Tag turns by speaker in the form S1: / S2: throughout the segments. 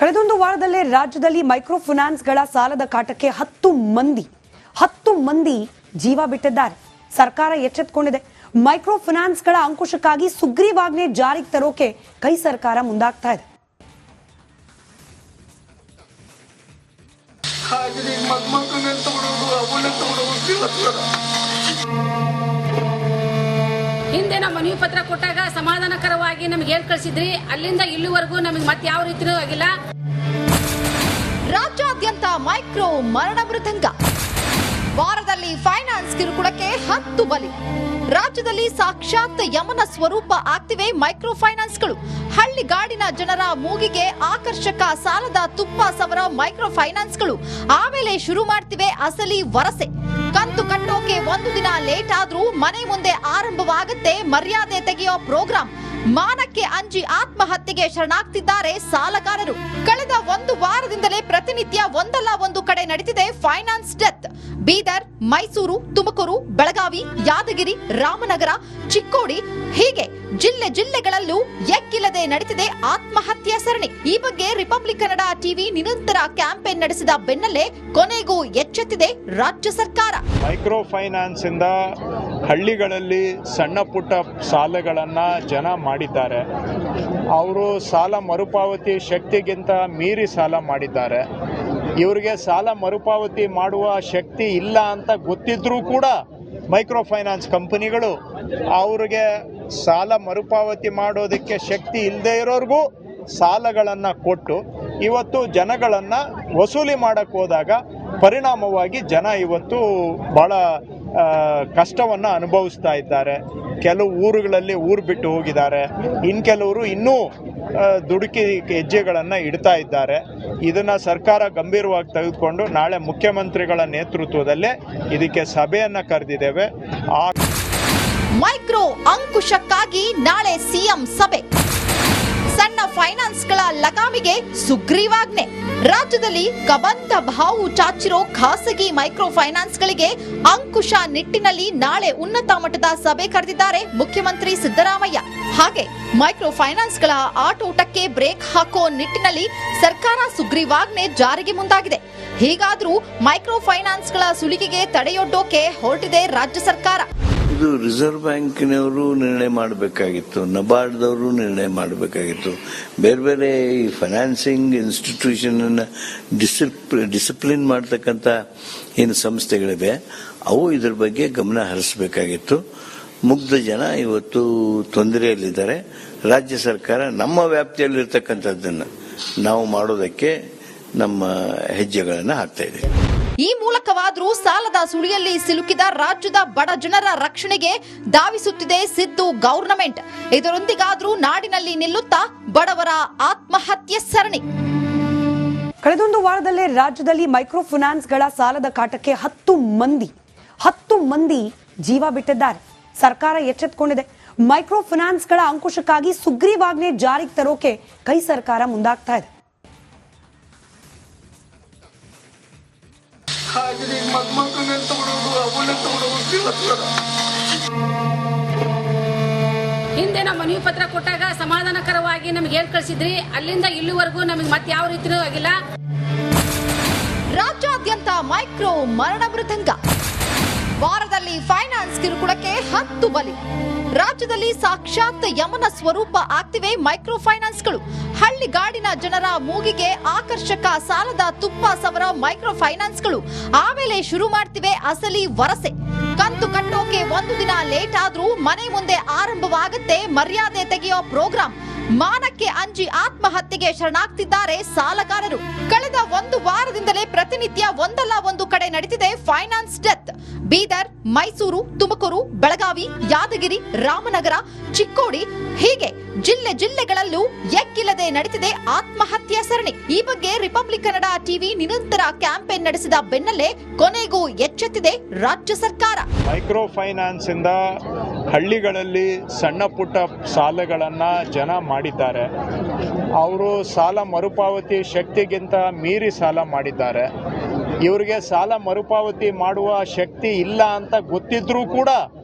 S1: ಕಳೆದೊಂದು ವಾರದಲ್ಲೇ ರಾಜ್ಯದಲ್ಲಿ ಮೈಕ್ರೋ ಫೈನಾನ್ಸ್ಗಳ ಸಾಲದ ಕಾಟಕ್ಕೆ 10 ಮಂದಿ ಜೀವ ಬಿಟ್ಟಿದ್ದಾರೆ. ಸರ್ಕಾರ ಎಚ್ಚೆತ್ತುಕೊಂಡಿದೆ. ಮೈಕ್ರೋ ಫೈನಾನ್ಸ್ಗಳ ಅಂಕುಶಕ್ಕಾಗಿ ಸುಗ್ರೀವಾಜ್ಞೆ ಜಾರಿಗೆ ತರೋಕೆ ಕೈ ಸರ್ಕಾರ ಮುಂದಾಗ್ತಾ ಇದೆ.
S2: ಹಿಂದೆ ನಾವು ಮನವಿ ಪತ್ರ ಕೊಟ್ಟಾಗ ಸಮಾಧಾನಕರವಾಗಿ ನಮಗೆ ಹೇಳಿ ಕಳಿಸಿದ್ರಿ. ಅಲ್ಲಿಂದ ಇಲ್ಲಿವರೆಗೂ ನಮಗೆ ಮತ್ತೆ ಯಾವ ರೀತಿಯೂ ಆಗಿಲ್ಲ.
S3: ರಾಜ್ಯಾದ್ಯಂತ ಮೈಕ್ರೋ ಮರಣ ಮೃದಂಗ. ವಾರದಲ್ಲಿ ಫೈನಾನ್ಸ್ ಕಿರುಕುಳಕ್ಕೆ 10 ಬಲಿ. ರಾಜ್ಯದಲ್ಲಿ ಸಾಕ್ಷಾತ್ ಯಮನ ಸ್ವರೂಪ ಆಗ್ತಿವೆ ಮೈಕ್ರೋ ಫೈನಾನ್ಸ್ಗಳು. ಹಳ್ಳಿಗಾಡಿನ ಜನರ ಮೂಗಿಗೆ ಆಕರ್ಷಕ ಸಾಲದ ತುಪ್ಪ ಸವರ ಮೈಕ್ರೋ ಫೈನಾನ್ಸ್ಗಳು ಆಮೇಲೆ ಶುರು ಮಾಡ್ತಿವೆ ಅಸಲಿ ವರಸೆ. ಕಂತು ಕಟ್ಟೋಕೆ 1 ದಿನ ಲೇಟ್ ಆದ್ರೂ ಮನೆ ಮುಂದೆ ಆರಂಭವಾಗುತ್ತೆ ಮರ್ಯಾದೆ ತೆಗೆಯೋ ಪ್ರೋಗ್ರಾಂ. ಮಾನಕ್ಕೆ ಅಂಜಿ ಆತ್ಮಹತ್ಯೆಗೆ ಶರಣಾಗ್ತಿದ್ದಾರೆ ಸಾಲಗಾರರು. ಕಳೆದ 1 ವಾರದಿಂದಲೇ ಪ್ರತಿನಿತ್ಯ ಒಂದಲ್ಲ ಒಂದು ಕಡೆ ನಡೀತಿದೆ ಫೈನಾನ್ಸ್ ಡೆತ್. ಬೀದರ್, ಮೈಸೂರು, ತುಮಕೂರು, ಬೆಳಗಾವಿ, ಯಾದಗಿರಿ, ರಾಮನಗರ, ಚಿಕ್ಕೋಡಿ ಹೀಗೆ ಜಿಲ್ಲೆಗಳಲ್ಲೂ ಎಕ್ಕಿಲ್ಲದೆ ನಡೀತಿದೆ ಆತ್ಮಹತ್ಯೆ ಸರಣಿ. ಈ ಬಗ್ಗೆ ರಿಪಬ್ಲಿಕ್ ಕನ್ನಡ ಟಿವಿ ನಿರಂತರ ಕ್ಯಾಂಪೇನ್ ನಡೆಸಿದ ಬೆನ್ನಲ್ಲೇ ಕೊನೆಗೂ ಎಚ್ಚೆತ್ತಿದೆ ರಾಜ್ಯ ಸರ್ಕಾರ.
S4: ಮೈಕ್ರೋ ಫೈನಾನ್ಸ್ ಇಂದ ಹಳ್ಳಿಗಳಲ್ಲಿ ಸಣ್ಣ ಪುಟ್ಟ ಸಾಲಗಳನ್ನ ಜನ ಮಾಡಿದ್ದಾರೆ. ಅವರು ಸಾಲ ಮರುಪಾವತಿ ಶಕ್ತಿಗಿಂತ ಮೀರಿ ಸಾಲ ಮಾಡಿದ್ದಾರೆ. ಇವರಿಗೆ ಸಾಲ ಮರುಪಾವತಿ ಮಾಡುವ ಶಕ್ತಿ ಇಲ್ಲ ಅಂತ ಗೊತ್ತಿದ್ರೂ ಕೂಡ ಮೈಕ್ರೋ ಫೈನಾನ್ಸ್ ಕಂಪನಿಗಳು ಅವ್ರಿಗೆ ಸಾಲ ಮರುಪಾವತಿ ಮಾಡೋದಕ್ಕೆ ಶಕ್ತಿ ಇಲ್ಲದೆ ಇರೋರ್ಗೂ ಸಾಲಗಳನ್ನು ಕೊಟ್ಟು ಇವತ್ತು ಜನಗಳನ್ನು ವಸೂಲಿ ಮಾಡೋಕ್ಕೆ ಹೋದಾಗ ಪರಿಣಾಮವಾಗಿ ಜನ ಇವತ್ತು ಭಾಳ ಕಷ್ಟವನ್ನು ಅನುಭವಿಸ್ತಾ ಇದ್ದಾರೆ. ಕೆಲವು ಊರುಗಳಲ್ಲಿ ಊರು ಬಿಟ್ಟು ಹೋಗಿದ್ದಾರೆ. ಇನ್ನು ಕೆಲವರು ಇನ್ನೂ ದುಡುಕಿ ಹೆಜ್ಜೆಗಳನ್ನು ಇಡ್ತಾ ಇದ್ದಾರೆ. ಇದನ್ನು ಸರ್ಕಾರ ಗಂಭೀರವಾಗಿ ತೆಗೆದುಕೊಂಡು ನಾಳೆ ಮುಖ್ಯಮಂತ್ರಿಗಳ ನೇತೃತ್ವದಲ್ಲೇ ಇದಕ್ಕೆ ಸಭೆಯನ್ನು ಕರೆದಿದ್ದೇವೆ.
S3: ಮೈಕ್ರೋ ಅಂಕುಶಕ್ಕಾಗಿ ನಾಳೆ ಸಿಎಂ ಸಭೆ. ಸಣ್ಣ ಫೈನಾನ್ಸ್ಗಳ ಲಗಾಮಿಗೆ ಸುಗ್ರೀವಾಜ್ಞೆ. ರಾಜ್ಯದಲ್ಲಿ ಕಬಂಧ ಬಾವು ಚಾಚಿರೋ ಖಾಸಗಿ ಮೈಕ್ರೋ ಫೈನಾನ್ಸ್ಗಳಿಗೆ ಅಂಕುಶ ನಿಟ್ಟಿನಲ್ಲಿ ನಾಳೆ ಉನ್ನತ ಮಟ್ಟದ ಸಭೆ ಕರೆದಿದ್ದಾರೆ ಮುಖ್ಯಮಂತ್ರಿ ಸಿದ್ದರಾಮಯ್ಯ. ಹಾಗೆ ಮೈಕ್ರೋ ಫೈನಾನ್ಸ್ಗಳ ಆಟೋಟಕ್ಕೆ ಬ್ರೇಕ್ ಹಾಕೋ ನಿಟ್ಟಿನಲ್ಲಿ ಸರ್ಕಾರ ಸುಗ್ರೀವಾಜ್ಞೆ ಜಾರಿಗೆ ಮುಂದಾಗಿದೆ. ಹೀಗಾದ್ರೂ ಮೈಕ್ರೋ ಫೈನಾನ್ಸ್ಗಳ ಸುಲಿಗೆಗೆ ತಡೆಯೊಡ್ಡೋಕೆ ಹೊರಟಿದೆ ರಾಜ್ಯ ಸರ್ಕಾರ.
S5: ಇದು ರಿಸರ್ವ್ ಬ್ಯಾಂಕಿನವರು ನಿರ್ಣಯ ಮಾಡಬೇಕಾಗಿತ್ತು, ನಬಾರ್ಡ್ದವರು ನಿರ್ಣಯ ಮಾಡಬೇಕಾಗಿತ್ತು. ಬೇರೆ ಬೇರೆ ಈ ಫೈನಾನ್ಸಿಂಗ್ ಇನ್ಸ್ಟಿಟ್ಯೂಷನ್ ಡಿಸಿಪ್ಲಿನ್ ಮಾಡತಕ್ಕಂಥ ಏನು ಸಂಸ್ಥೆಗಳಿವೆ ಅವು ಇದ್ರ ಬಗ್ಗೆ ಗಮನ ಹರಿಸಬೇಕಾಗಿತ್ತು. ಮುಗ್ಧ ಜನ ಇವತ್ತು ತೊಂದರೆಯಲ್ಲಿದ್ದಾರೆ. ರಾಜ್ಯ ಸರ್ಕಾರ ನಮ್ಮ ವ್ಯಾಪ್ತಿಯಲ್ಲಿರ್ತಕ್ಕಂಥದ್ದನ್ನು ನಾವು ಮಾಡೋದಕ್ಕೆ ನಮ್ಮ ಹೆಜ್ಜೆಗಳನ್ನು ಹಾಕ್ತಾ ಇದೆ.
S3: ಈ ಮೂಲಕವಾದ್ರೂ ಸಾಲದ ಸುಳಿಯಲ್ಲಿ ಸಿಲುಕಿದ ರಾಜ್ಯದ ಬಡ ಜನರ ರಕ್ಷಣೆಗೆ ಧಾವಿಸುತ್ತಿದೆ ಸಿದ್ದು ಗವರ್ನಮೆಂಟ್. ಇದರೊಂದಿಗಾದ್ರೂ ನಾಡಿನಲ್ಲಿ ನಿಲ್ಲುತ್ತಾ ಬಡವರ ಆತ್ಮಹತ್ಯೆ ಸರಣಿ.
S1: ಕಳೆದೊಂದು ವಾರದಲ್ಲೇ ರಾಜ್ಯದಲ್ಲಿ ಮೈಕ್ರೋ ಫೈನಾನ್ಸ್ಗಳ ಸಾಲದ ಕಾಟಕ್ಕೆ 10 ಮಂದಿ ಜೀವ ಬಿಟ್ಟಿದ್ದಾರೆ. ಸರ್ಕಾರ ಎಚ್ಚೆತ್ತುಕೊಂಡಿದೆ. ಮೈಕ್ರೋ ಫೈನಾನ್ಸ್ಗಳ ಅಂಕುಶಕ್ಕಾಗಿ ಸುಗ್ರೀವಾಜ್ಞೆ ಜಾರಿಗೆ ತರೋಕೆ ಕೈ ಸರ್ಕಾರ ಮುಂದಾಗ್ತಾ ಇದೆ.
S2: ಹಿಂದೆ ನಾವು ಮನವಿ ಪತ್ರ ಕೊಟ್ಟಾಗ ಸಮಾಧಾನಕರವಾಗಿ ನಮಗೆ ಹೇಳಿ ಕಳಿಸಿದ್ರಿ. ಅಲ್ಲಿಂದ ಇಲ್ಲಿವರೆಗೂ ನಮಗೆ ಮತ್ತೆ ಯಾವ ರೀತಿಯೂ ಆಗಿಲ್ಲ.
S3: ರಾಜ್ಯಾದ್ಯಂತ ಮೈಕ್ರೋ ಮರಣ ಮೃದಂಗ. ವಾರದಲ್ಲಿ ಫೈನಾನ್ಸ್ ಕಿರುಕುಳಕ್ಕೆ 10 ಬಲಿ. ರಾಜ್ಯದಲ್ಲಿ ಸಾಕ್ಷಾತ್ ಯಮನ ಸ್ವರೂಪ ಆಗ್ತಿವೆ ಮೈಕ್ರೋ ಫೈನಾನ್ಸ್ಗಳು. ಹಳ್ಳಿಗಾಡಿನ ಜನರ ಮೂಗಿಗೆ ಆಕರ್ಷಕ ಸಾಲದ ತುಪ್ಪ ಸವರ ಮೈಕ್ರೋ ಫೈನಾನ್ಸ್ಗಳು ಆಮೇಲೆ ಶುರು ಮಾಡ್ತಿವೆ ಅಸಲಿ ವರಸೆ. ಕಂತು ಕಟ್ಟೋಕೆ 1 ದಿನ ಲೇಟ್ ಆದ್ರೂ ಮನೆ ಮುಂದೆ ಆರಂಭವಾಗುತ್ತೆ ಮರ್ಯಾದೆ ತೆಗೆಯೋ ಪ್ರೋಗ್ರಾಂ. ಮಾನಕ್ಕೆ ಅಂಜಿ ಆತ್ಮಹತ್ಯೆಗೆ ಶರಣಾಗ್ತಿದ್ದಾರೆ ಸಾಲಗಾರರು. ಕಳೆದ 1 ವಾರದಿಂದಲೇ ಪ್ರತಿನಿತ್ಯ ಒಂದಲ್ಲ ಒಂದು ಕಡೆ ನಡೀತಿದೆ ಫೈನಾನ್ಸ್ ಡೆತ್. ಬೀದರ್, ಮೈಸೂರು, ತುಮಕೂರು, ಬೆಳಗಾವಿ, ಯಾದಗಿರಿ, ರಾಮನಗರ, ಚಿಕ್ಕೋಡಿ ಹೀಗೆ ಜಿಲ್ಲೆಗಳಲ್ಲೂ ಎಕ್ಕಿಲ್ಲದೆ ನಡೀತಿದೆ ಆತ್ಮಹತ್ಯೆ ಸರಣಿ. ಈ ಬಗ್ಗೆ ರಿಪಬ್ಲಿಕ್ ಕನ್ನಡ ಟಿವಿ ನಿರಂತರ ಕ್ಯಾಂಪೇನ್ ನಡೆಸಿದ ಬೆನ್ನಲ್ಲೇ ಕೊನೆಗೂ ಎಚ್ಚೆತ್ತಿದೆ ರಾಜ್ಯ ಸರ್ಕಾರ.
S4: ಮೈಕ್ರೋ ಫೈನಾನ್ಸ್ ಇಂದ ಹಳ್ಳಿಗಳಲ್ಲಿ ಸಣ್ಣ ಪುಟ್ಟ ಸಾಲಗಳನ್ನು ಜನ ಮಾಡಿದ್ದಾರೆ. ಅವರು ಸಾಲ ಮರುಪಾವತಿ ಶಕ್ತಿಗಿಂತ ಮೀರಿ ಸಾಲ ಮಾಡಿದ್ದಾರೆ. ಇವರಿಗೆ ಸಾಲ ಮರುಪಾವತಿ ಮಾಡುವ ಶಕ್ತಿ ಇಲ್ಲ ಅಂತ ಗೊತ್ತಿದ್ರೂ ಕೂಡ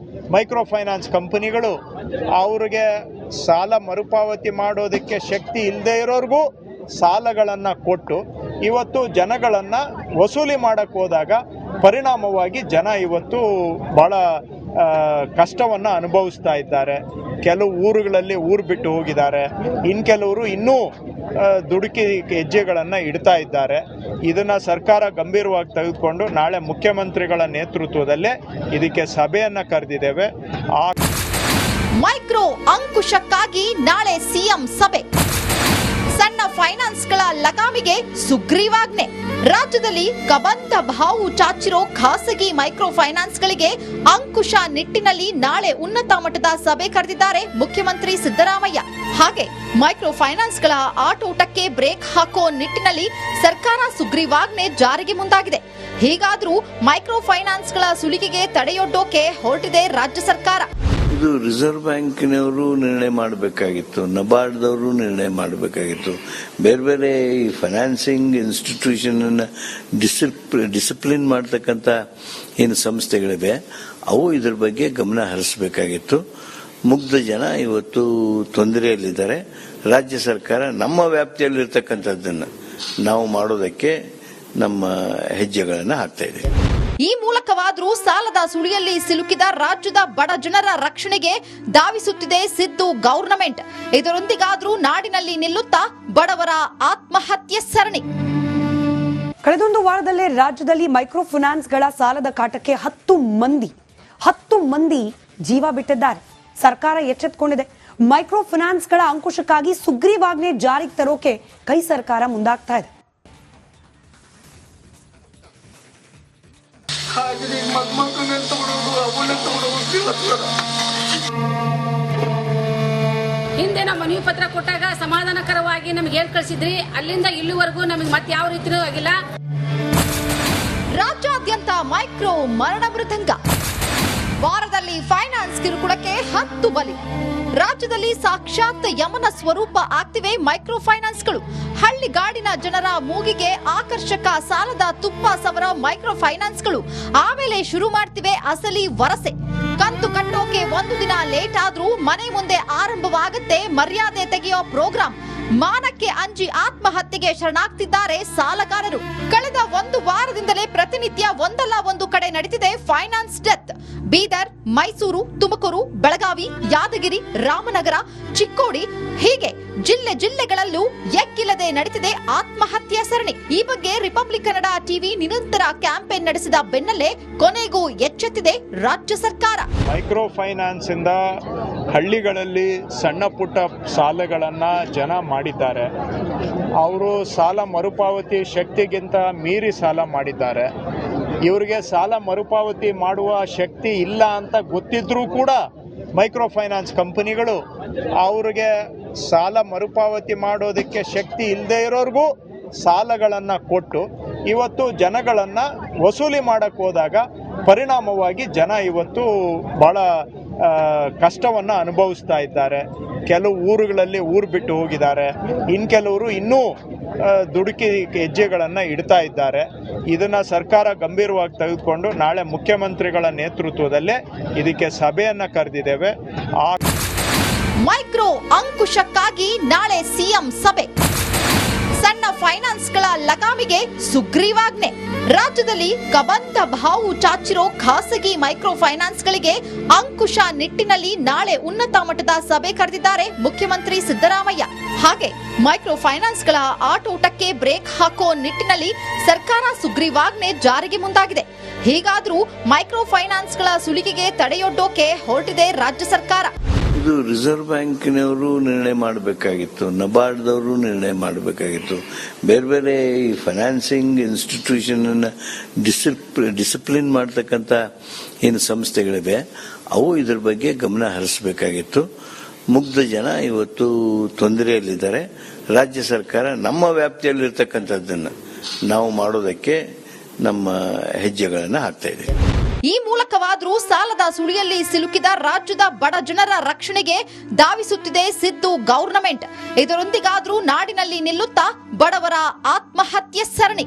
S4: ಮೈಕ್ರೋ ಫೈನಾನ್ಸ್ ಕಂಪನಿಗಳು ಅವ್ರಿಗೆ ಸಾಲ ಮರುಪಾವತಿ ಮಾಡೋದಕ್ಕೆ ಶಕ್ತಿ ಇಲ್ಲದೆ ಇರೋರ್ಗೂ ಸಾಲಗಳನ್ನು ಕೊಟ್ಟು ಇವತ್ತು ಜನಗಳನ್ನು ವಸೂಲಿ ಮಾಡಕ್ಕೆ ಹೋದಾಗ ಪರಿಣಾಮವಾಗಿ ಜನ ಇವತ್ತು ಭಾಳ ಕಷ್ಟವನ್ನು ಅನುಭವಿಸ್ತಾ ಇದ್ದಾರೆ. ಕೆಲವು ಊರುಗಳಲ್ಲಿ ಊರು ಬಿಟ್ಟು ಹೋಗಿದ್ದಾರೆ, ಇನ್ನು ಕೆಲವರು ಇನ್ನೂ ದುಡುಕಿ ಹೆಜ್ಜೆಗಳನ್ನು ಇಡ್ತಾ ಇದ್ದಾರೆ. ಇದನ್ನು ಸರ್ಕಾರ ಗಂಭೀರವಾಗಿ ತೆಗೆದುಕೊಂಡು ನಾಳೆ ಮುಖ್ಯಮಂತ್ರಿಗಳ ನೇತೃತ್ವದಲ್ಲೇ ಇದಕ್ಕೆ ಸಭೆಯನ್ನು ಕರೆದಿದ್ದೇವೆ.
S3: ಮೈಕ್ರೋ ಅಂಕುಶಕ್ಕಾಗಿ ನಾಳೆ ಸಿಎಂ ಸಭೆ. ಸಣ್ಣ ಫೈನಾನ್ಸ್ಗಳ ಲಗಾಮಿಗೆ ಸುಗ್ರೀವಾಜ್ಞೆ. ರಾಜ್ಯದಲ್ಲಿ ಕಬಂಧ ಬಾವು ಚಾಚಿರೋ ಖಾಸಗಿ ಮೈಕ್ರೋ ಫೈನಾನ್ಸ್ಗಳಿಗೆ ಅಂಕುಶ ನಿಟ್ಟಿನಲ್ಲಿ ನಾಳೆ ಉನ್ನತ ಮಟ್ಟದ ಸಭೆ ಕರೆದಿದ್ದಾರೆ ಮುಖ್ಯಮಂತ್ರಿ ಸಿದ್ದರಾಮಯ್ಯ. ಹಾಗೆ ಮೈಕ್ರೋ ಫೈನಾನ್ಸ್ಗಳ ಆಟೋಟಕ್ಕೆ ಬ್ರೇಕ್ ಹಾಕೋ ನಿಟ್ಟಿನಲ್ಲಿ ಸರ್ಕಾರ ಸುಗ್ರೀವಾಜ್ಞೆ ಜಾರಿಗೆ ಮುಂದಾಗಿದೆ. ಹೀಗಾದ್ರೂ ಮೈಕ್ರೋ ಫೈನಾನ್ಸ್ಗಳ ಸುಲಿಗೆಗೆ ತಡೆಯೊಡ್ಡೋಕೆ ಹೊರಟಿದೆ ರಾಜ್ಯ ಸರ್ಕಾರ.
S5: ಇದು ರಿಸರ್ವ್ ಬ್ಯಾಂಕಿನವರು ನಿರ್ಣಯ ಮಾಡಬೇಕಾಗಿತ್ತು, ನಬಾರ್ಡ್ದವರು ನಿರ್ಣಯ ಮಾಡಬೇಕಾಗಿತ್ತು. ಬೇರೆ ಬೇರೆ ಈ ಫೈನಾನ್ಸಿಂಗ್ ಇನ್ಸ್ಟಿಟ್ಯೂಷನ್ ಡಿಸಿಪ್ಲಿನ್ ಮಾಡ್ತಕ್ಕಂಥ ಏನು ಸಂಸ್ಥೆಗಳಿವೆ ಅವು ಇದ್ರ ಬಗ್ಗೆ ಗಮನ ಹರಿಸಬೇಕಾಗಿತ್ತು. ಮುಗ್ಧ ಜನ ಇವತ್ತು ತೊಂದರೆಯಲ್ಲಿದ್ದಾರೆ. ರಾಜ್ಯ ಸರ್ಕಾರ ನಮ್ಮ ವ್ಯಾಪ್ತಿಯಲ್ಲಿರ್ತಕ್ಕಂಥದ್ದನ್ನು ನಾವು ಮಾಡೋದಕ್ಕೆ ನಮ್ಮ ಹೆಜ್ಜೆಗಳನ್ನು ಹಾಕ್ತಾ ಇದೆ.
S3: ಈ ಮೂಲಕವಾದರೂ ಸಾಲದ ಸುಳಿಯಲ್ಲಿ ಸಿಲುಕಿದ ರಾಜ್ಯದ ಬಡ ಜನರ ರಕ್ಷಣೆಗೆ ಧಾವಿಸುತ್ತಿದೆ ಸಿದ್ದು ಗವರ್ನಮೆಂಟ್. ಇದರೊಂದಿಗಾದ್ರೂ ನಾಡಿನಲ್ಲಿ ನಿಲ್ಲುತ್ತಾ ಬಡವರ ಆತ್ಮಹತ್ಯೆ ಸರಣಿ.
S1: ಕಳೆದೊಂದು ವಾರದಲ್ಲೇ ರಾಜ್ಯದಲ್ಲಿ ಮೈಕ್ರೋ ಫೈನಾನ್ಸ್ಗಳ ಸಾಲದ ಕಾಟಕ್ಕೆ 10 ಮಂದಿ ಜೀವ ಬಿಟ್ಟಿದ್ದಾರೆ. ಸರ್ಕಾರ ಎಚ್ಚೆತ್ತುಕೊಂಡಿದೆ. ಮೈಕ್ರೋ ಫೈನಾನ್ಸ್ಗಳ ಅಂಕುಶಕ್ಕಾಗಿ ಸುಗ್ರೀವಾಜ್ಞೆ ಜಾರಿಗೆ ತರೋಕೆ ಕೈ ಸರ್ಕಾರ ಮುಂದಾಗ್ತಾ ಇದೆ.
S2: ಹಿಂದೆ ನಾವು ಮನವಿ ಪತ್ರ ಕೊಟ್ಟಾಗ ಸಮಾಧಾನಕರವಾಗಿ ನಮ್ಗೆ ಹೇಳ್ ಕಳಿಸಿದ್ರಿ. ಅಲ್ಲಿಂದ ಇಲ್ಲಿವರೆಗೂ ನಮಗೆ ಮತ್ತೆ ಯಾವ ರೀತಿಯೂ ಆಗಿಲ್ಲ.
S3: ರಾಜ್ಯಾದ್ಯಂತ ಮೈಕ್ರೋ ಮರಣ ಮೃದಂಗ. ವಾರದಲ್ಲಿ ಫೈನಾನ್ಸ್ ಕಿರುಕುಳಕ್ಕೆ 10 ಬಲಿ. ರಾಜ್ಯದಲ್ಲಿ ಸಾಕ್ಷಾತ್ ಯಮನ ಸ್ವರೂಪ ಆಗ್ತಿವೆ ಮೈಕ್ರೋ ಫೈನಾನ್ಸ್ಗಳು. ಹಳ್ಳಿಗಾಡಿನ ಜನರ ಮೂಗಿಗೆ ಆಕರ್ಷಕ ಸಾಲದ ತುಪ್ಪ ಸವರ ಮೈಕ್ರೋ ಫೈನಾನ್ಸ್ಗಳು ಆಮೇಲೆ ಶುರು ಮಾಡ್ತಿವೆ ಅಸಲಿ ವರಸೆ. ಕಂತು ಕಟ್ಟೋಕೆ 1 ದಿನ ಲೇಟ್ ಆದ್ರೂ ಮನೆ ಮುಂದೆ ಆರಂಭವಾಗುತ್ತೆ ಮರ್ಯಾದೆ ತೆಗೆಯೋ ಪ್ರೋಗ್ರಾಂ. ಮಾನಕ್ಕೆ ಅಂಜಿ ಆತ್ಮಹತ್ಯೆಗೆ ಶರಣಾಗ್ತಿದ್ದಾರೆ ಸಾಲಗಾರರು. ಕಳೆದ 1 ವಾರದಿಂದಲೇ ಪ್ರತಿನಿತ್ಯ ಒಂದಲ್ಲ ಒಂದು ಕಡೆ ನಡೀತಿದೆ ಫೈನಾನ್ಸ್ ಡೆತ್. ಬೀದರ್, ಮೈಸೂರು, ತುಮಕೂರು, ಬೆಳಗಾವಿ, ಯಾದಗಿರಿ, ರಾಮನಗರ, ಚಿಕ್ಕೋಡಿ ಹೀಗೆ ಜಿಲ್ಲೆಗಳಲ್ಲೂ ಎಕ್ಕಿಲ್ಲದೆ ನಡೀತಿದೆ ಆತ್ಮಹತ್ಯೆ ಸರಣಿ. ಈ ಬಗ್ಗೆ ರಿಪಬ್ಲಿಕ್ ಕನ್ನಡ ಟಿವಿ ನಿರಂತರ ಕ್ಯಾಂಪೇನ್ ನಡೆಸಿದ ಬೆನ್ನಲ್ಲೇ ಕೊನೆಗೂ ಎಚ್ಚೆತ್ತಿದೆ ರಾಜ್ಯ ಸರ್ಕಾರ.
S4: ಮೈಕ್ರೋ ಫೈನಾನ್ಸ್ ಇಂದ ಹಳ್ಳಿಗಳಲ್ಲಿ ಸಣ್ಣ ಪುಟ್ಟ ಸಾಲಗಳನ್ನ ಜನ ಮಾಡಿದ್ದಾರೆ. ಅವರು ಸಾಲ ಮರುಪಾವತಿ ಶಕ್ತಿಗಿಂತ ಮೀರಿ ಸಾಲ ಮಾಡಿದ್ದಾರೆ. ಇವರಿಗೆ ಸಾಲ ಮರುಪಾವತಿ ಮಾಡುವ ಶಕ್ತಿ ಇಲ್ಲ ಅಂತ ಗೊತ್ತಿದ್ರೂ ಕೂಡ ಮೈಕ್ರೋ ಫೈನಾನ್ಸ್ ಕಂಪನಿಗಳು ಅವ್ರಿಗೆ ಸಾಲ ಮರುಪಾವತಿ ಮಾಡೋದಕ್ಕೆ ಶಕ್ತಿ ಇಲ್ಲದೆ ಇರೋರ್ಗೂ ಸಾಲಗಳನ್ನು ಕೊಟ್ಟು ಇವತ್ತು ಜನಗಳನ್ನು ವಸೂಲಿ ಮಾಡಕ್ಕೆ ಹೋದಾಗ ಪರಿಣಾಮವಾಗಿ ಜನ ಇವತ್ತು ಭಾಳ ಕಷ್ಟವನ್ನು ಅನುಭವಿಸ್ತಾ ಇದ್ದಾರೆ. ಕೆಲವು ಊರುಗಳಲ್ಲಿ ಊರು ಬಿಟ್ಟು ಹೋಗಿದ್ದಾರೆ, ಇನ್ನು ಕೆಲವರು ಇನ್ನೂ ದುಡುಕಿ ಹೆಜ್ಜೆಗಳನ್ನು ಇಡ್ತಾ ಇದ್ದಾರೆ. ಇದನ್ನು ಸರ್ಕಾರ ಗಂಭೀರವಾಗಿ ತೆಗೆದುಕೊಂಡು ನಾಳೆ ಮುಖ್ಯಮಂತ್ರಿಗಳ ನೇತೃತ್ವದಲ್ಲೇ ಇದಕ್ಕೆ ಸಭೆಯನ್ನು ಕರೆದಿದ್ದೇವೆ.
S3: ಮೈಕ್ರೋ ಅಂಕುಶಕ್ಕಾಗಿ ನಾಳೆ ಸಿಎಂ ಸಭೆ. ಸಣ್ಣ ಫೈನಾನ್ಸ್ಗಳ ಲಗಾಮಿಗೆ ಸುಗ್ರೀವಾಜ್ಞೆ. ರಾಜ್ಯದಲ್ಲಿ ಕಬಂಧ ಬಾವು ಚಾಚಿರೋ ಖಾಸಗಿ ಮೈಕ್ರೋ ಫೈನಾನ್ಸ್ಗಳಿಗೆ ಅಂಕುಶ ನಿಟ್ಟಿನಲ್ಲಿ ನಾಳೆ ಉನ್ನತ ಮಟ್ಟದ ಸಭೆ ಕರೆದಿದ್ದಾರೆ ಮುಖ್ಯಮಂತ್ರಿ ಸಿದ್ದರಾಮಯ್ಯ. ಹಾಗೆ ಮೈಕ್ರೋ ಫೈನಾನ್ಸ್ಗಳ ಆಟೋಟಕ್ಕೆ ಬ್ರೇಕ್ ಹಾಕೋ ನಿಟ್ಟಿನಲ್ಲಿ ಸರ್ಕಾರ ಸುಗ್ರೀವಾಜ್ಞೆ ಜಾರಿಗೆ ಮುಂದಾಗಿದೆ. ಹೀಗಾದ್ರೂ ಮೈಕ್ರೋ ಫೈನಾನ್ಸ್ಗಳ ಸುಲಿಗೆಗೆ ತಡೆಯೊಡ್ಡೋಕೆ ಹೊರಟಿದೆ ರಾಜ್ಯ ಸರ್ಕಾರ.
S5: ಇದು ರಿಸರ್ವ್ ಬ್ಯಾಂಕಿನವರು ನಿರ್ಣಯ ಮಾಡಬೇಕಾಗಿತ್ತು, ನಬಾರ್ಡ್ದವರು ನಿರ್ಣಯ ಮಾಡಬೇಕಾಗಿತ್ತು. ಬೇರೆ ಬೇರೆ ಈ ಫೈನಾನ್ಸಿಂಗ್ ಇನ್ಸ್ಟಿಟ್ಯೂಷನ್ ಡಿಸಿಪ್ಲಿನ್ ಮಾಡ್ತಕ್ಕಂಥ ಏನು ಸಂಸ್ಥೆಗಳಿವೆ ಅವು ಇದ್ರ ಬಗ್ಗೆ ಗಮನ ಹರಿಸಬೇಕಾಗಿತ್ತು. ಮುಗ್ಧ ಜನ ಇವತ್ತು ತೊಂದರೆಯಲ್ಲಿದ್ದಾರೆ. ರಾಜ್ಯ ಸರ್ಕಾರ ನಮ್ಮ ವ್ಯಾಪ್ತಿಯಲ್ಲಿರ್ತಕ್ಕಂಥದ್ದನ್ನು ನಾವು ಮಾಡೋದಕ್ಕೆ ನಮ್ಮ ಹೆಜ್ಜೆಗಳನ್ನು ಹಾಕ್ತಾ ಇದೆ.
S3: ಈ ಮೂಲಕವಾದರೂ ಸಾಲದ ಸುಳಿಯಲ್ಲಿ ಸಿಲುಕಿದ ರಾಜ್ಯದ ಬಡ ಜನರ ರಕ್ಷಣೆಗೆ ಧಾವಿಸುತ್ತಿದೆ ಸಿದ್ದು ಗವರ್ನಮೆಂಟ್. ಇದರೊಂದಿಗಾದ್ರೂ ನಾಡಿನಲ್ಲಿ ನಿಲ್ಲುತ್ತಾ ಬಡವರ ಆತ್ಮಹತ್ಯೆ ಸರಣಿ.